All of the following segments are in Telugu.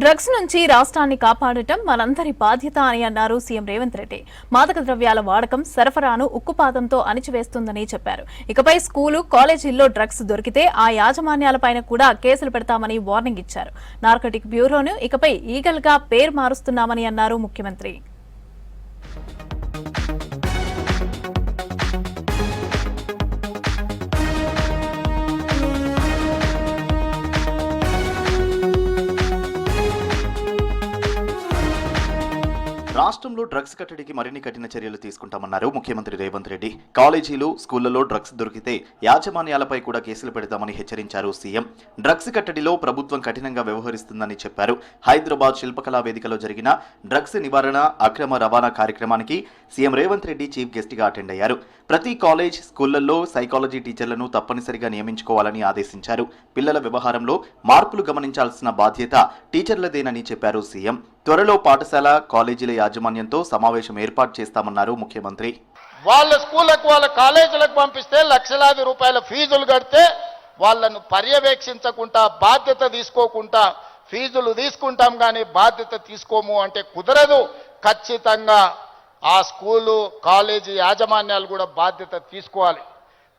డ్రగ్స్ నుంచి రాష్ట్రాన్ని కాపాడటం మనందరి బాధ్యత అని అన్నారు సీఎం రేవంత్ రెడ్డి. మాదక ద్రవ్యాల వాడకం, సరఫరాను ఉక్కుపాదంతో అణిచివేస్తుందని చెప్పారు. ఇకపై స్కూలు, కాలేజీల్లో డ్రగ్స్ దొరికితే ఆ యాజమాన్యాలపైన కూడా కేసులు పెడతామని వార్నింగ్ ఇచ్చారు. నార్కోటిక్ బ్యూరోను ఇకపై ఈగల్ గా పేరు మారుస్తున్నామని అన్నారు ముఖ్యమంత్రి. రాష్ట్రంలో డ్రగ్స్ కట్టడికి మరిన్ని కఠిన చర్యలు తీసుకుంటామన్నారు ముఖ్యమంత్రి రేవంత్ రెడ్డి. కాలేజీలు, స్కూళ్లలో డ్రగ్స్ దొరికితే యాజమాన్యాలపై కూడా కేసులు పెడతామని హెచ్చరించారు సీఎం. డ్రగ్స్ కట్టడిలో ప్రభుత్వం కఠినంగా వ్యవహరిస్తుందని చెప్పారు. హైదరాబాద్ శిల్పకళా వేదికలో జరిగిన డ్రగ్స్ నివారణ, అక్రమ రవాణా కార్యక్రమానికి CM Revanth Reddy chief guest గా అటెండ్ అయ్యారు. ప్రతి కాలేజ్, స్కూళ్లలో సైకాలజీ టీచర్లను తప్పనిసరిగా నియమించుకోవాలని ఆదేశించారు. పిల్లల వ్యవహారంలో మార్పులు గమనించాల్సిన బాధ్యత టీచర్లదేనని చెప్పారు సీఎం. త్వరలో పాఠశాల, కాలేజీల యాజమాన్యంతో సమావేశం ఏర్పాటు చేస్తామన్నారు ముఖ్యమంత్రి. వాళ్ళ స్కూళ్లకు, వాళ్ళ కాలేజీలకు పంపిస్తే లక్షలాది రూపాయల ఫీజులు కడితే వాళ్ళను పర్యవేక్షించకుండా, బాధ్యత తీసుకోకుండా ఫీజులు తీసుకుంటాం కానీ బాధ్యత తీసుకోము అంటే కుదరదు. ఖచ్చితంగా ఆ స్కూలు, కాలేజీ యాజమాన్యాలు కూడా బాధ్యత తీసుకోవాలి.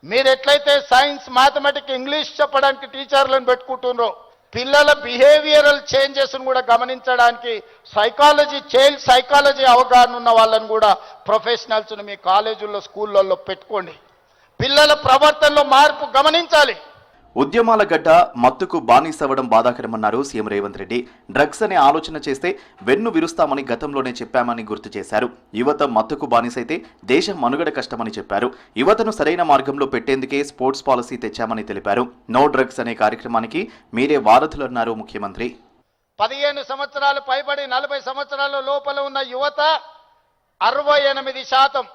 మీరు ఎట్లయితే సైన్స్, మ్యాథమెటిక్స్, ఇంగ్లీష్ చెప్పడానికి టీచర్లను పెట్టుకుంటున్నారో, పిల్లల బిహేవియరల్ చేంజెస్ కూడా గమనించడానికి సైకాలజీ, చైల్డ్ సైకాలజీ అవగాహన ఉన్న వాళ్ళని కూడా ప్రొఫెషనల్స్ను మీ కాలేజీల్లో, స్కూళ్ళల్లో పెట్టుకోండి. పిల్లల ప్రవర్తనలో మార్పు గమనించాలి. ఉద్యమాల గడ్డ మత్తుకు బానిసవ్వడం బాధాకరమన్నారు సీఎం రేవంత్ రెడ్డి. డ్రగ్స్ అనే ఆలోచన చేస్తే వెన్ను విరుస్తామని గతంలోనే చెప్పామని గుర్తు చేశారు. యువత మత్తుకు బానిసైతే దేశం మనుగడ కష్టమని చెప్పారు. యువతను సరైన మార్గంలో పెట్టేందుకే స్పోర్ట్స్ పాలసీ తెచ్చామని తెలిపారు. నో డ్రగ్స్ అనే కార్యక్రమానికి మీరే వారధులన్నారు ముఖ్యమంత్రి. 15 సంవత్సరాలు పైబడి 40 సంవత్సరాల లోపల ఉన్న యువత 68%.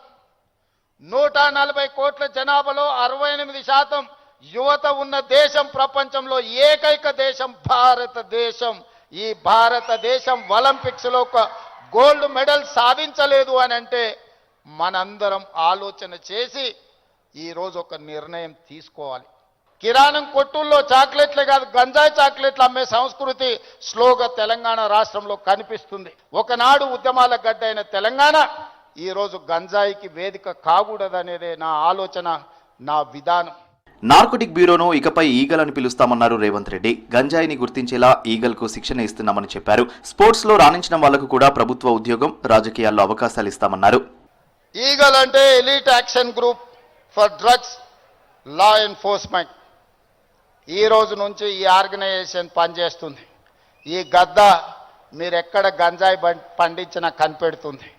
140 కోట్ల జనాభాలో 68% యువత ఉన్న దేశం ప్రపంచంలో ఏకైక దేశం భారతదేశం. ఈ భారతదేశం ఒలింపిక్స్ లో ఒక గోల్డ్ మెడల్ సాధించలేదు అని అంటే మనందరం ఆలోచన చేసి ఈరోజు ఒక నిర్ణయం తీసుకోవాలి. కిరాణం కొట్టుల్లో చాక్లెట్లే కాదు, గంజాయి చాక్లెట్లు అమ్మే సంస్కృతి స్లోగా తెలంగాణ రాష్ట్రంలో కనిపిస్తుంది. ఒకనాడు ఉద్యమాల గడ్డ అయిన తెలంగాణ ఈరోజు గంజాయికి వేదిక కాకూడదనేదే నా ఆలోచన, నా విధానం. నార్కోటిక్ బ్యూరోను ఇకపై ఈగల్ అని పిలుస్తామన్నారు రేవంత్ రెడ్డి. గంజాయిని గుర్తించేలా ఈగల్ కు శిక్షణ ఇస్తున్నామని చెప్పారు. స్పోర్ట్స్ లో రాణించిన వాళ్లకు కూడా ప్రభుత్వ ఉద్యోగం, రాజకీయాల్లో అవకాశాలు ఇస్తామన్నారు. ఈగల్ అంటే elite action group for drugs law enforcement. ఈ రోజు నుంచి ఈ ఆర్గనైజేషన్ పనిచేస్తుంది. ఈ గద్ద మీరు ఎక్కడ గంజాయి పండించినా కనిపెడుతుంది.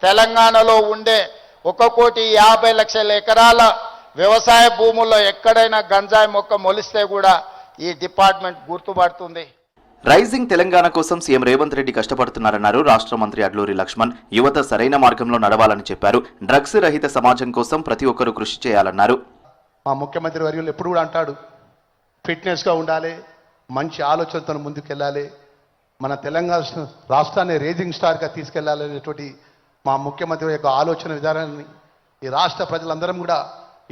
తెలంగాణలో ఉండే 1,50,00,000 ఎకరాల వ్యవసాయ భూముల్లో ఎక్కడైనా గంజాయి మొక్క మొలిస్తే కూడా ఈ డిపార్ట్మెంట్ గుర్తుపడుతుంది. రైజింగ్ తెలంగాణ కోసం సీఎం రేవంత్ రెడ్డి కష్టపడుతున్నారన్నారు రాష్ట్ర మంత్రి అడ్లూరి లక్ష్మణ్. యువత సరైన మార్గంలో నడవాలని చెప్పారు. డ్రగ్స్ రహిత సమాజం కోసం ప్రతి ఒక్కరూ కృషి చేయాలన్నారు. మా ముఖ్యమంత్రి వర్యులు ఎప్పుడు కూడా అంటాడు, ఫిట్నెస్గా ఉండాలి, మంచి ఆలోచనతో ముందుకెళ్ళాలి, మన తెలంగాణ రాష్ట్రాన్ని రేజింగ్ స్టార్గా తీసుకెళ్లాలనేటువంటి మా ముఖ్యమంత్రి యొక్క ఆలోచన విధానాన్ని ఈ రాష్ట్ర ప్రజలందరం కూడా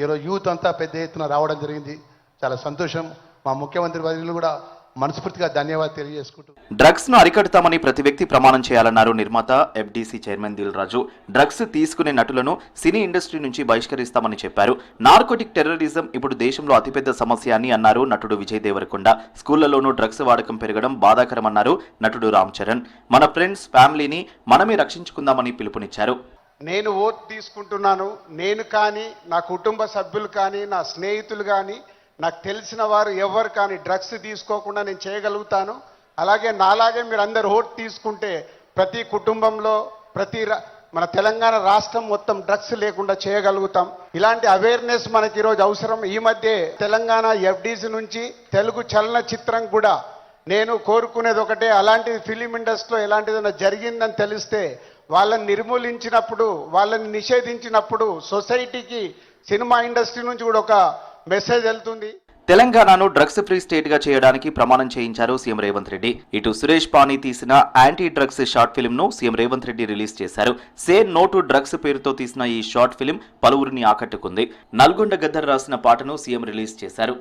ఈరోజు యూత్ అంతా పెద్ద ఎత్తున రావడం జరిగింది. చాలా సంతోషం. మా ముఖ్యమంత్రి వర్యులు కూడా మనస్ఫూర్తిగా ధన్యవాదాలు తెలియజేసుకుంటూ డ్రగ్స్ ను అరికడతామని ప్రతి వ్యక్తి ప్రమాణం చేయాలన్నారు నిర్మాత, FDC chairman Dil Raju. Drugs తీసుకునే నటులను సినీ ఇండస్ట్రీ నుంచి బహిష్కరిస్తామని చెప్పారు. నార్కోటిక్ టెర్రరిజం ఇప్పుడు దేశంలో అతిపెద్ద సమస్య అని అన్నారు నటుడు విజయ్ దేవరకొండ. స్కూళ్లలోనూ డ్రగ్స్ వాడకం పెరగడం బాధాకరమన్నారు నటుడు రామ్ చరణ్. మన ఫ్రెండ్స్, ఫ్యామిలీని మనమే రక్షించుకుందామని పిలుపునిచ్చారు. నేను ఓటు తీసుకుంటున్నాను. నేను కానీ, నా కుటుంబ సభ్యులు కానీ, నా స్నేహితులు కానీ, నాకు తెలిసిన వారు ఎవరు కానీ డ్రగ్స్ తీసుకోకుండా నేను చేయగలుగుతాను. అలాగే నాలాగే మీరు అందరు ఓటు తీసుకుంటే ప్రతి కుటుంబంలో, మన తెలంగాణ రాష్ట్రం మొత్తం డ్రగ్స్ లేకుండా చేయగలుగుతాం. ఇలాంటి అవేర్నెస్ మనకి ఈరోజు అవసరం. ఈ మధ్య తెలంగాణ ఎఫ్డీసీ నుంచి తెలుగు చలనచిత్రం కూడా నేను కోరుకునేది ఒకటే, అలాంటి ఫిలిం ఇండస్ట్రీలో ఎలాంటిదైనా జరిగిందని తెలిస్తే వాళ్ళని నిర్మూలించినప్పుడు, వాళ్ళని నిషేధించినప్పుడు సొసైటీకి, సినిమా ఇండస్ట్రీ నుంచి కూడా ఒక మెసేజ్ వెళ్తుంది. తెలంగాణను డ్రగ్స్ ఫ్రీ స్టేట్ గా చేయడానికి ప్రమాణం చేయించారు సీఎం రేవంత్ రెడ్డి. ఇటు సురేష్ పానీ తీసిన యాంటీ డ్రగ్స్ షార్ట్ ఫిల్మ్ ను సీఎం రేవంత్ రెడ్డి రిలీజ్ చేశారు. సే నో టు డ్రగ్స్ పేరుతో తీసిన ఈ షార్ట్ ఫిల్మ్ పలువురిని ఆకట్టుకుంది. నల్గొండ గద్దర్ రాసిన పాటను సీఎం రిలీజ్ చేశారు.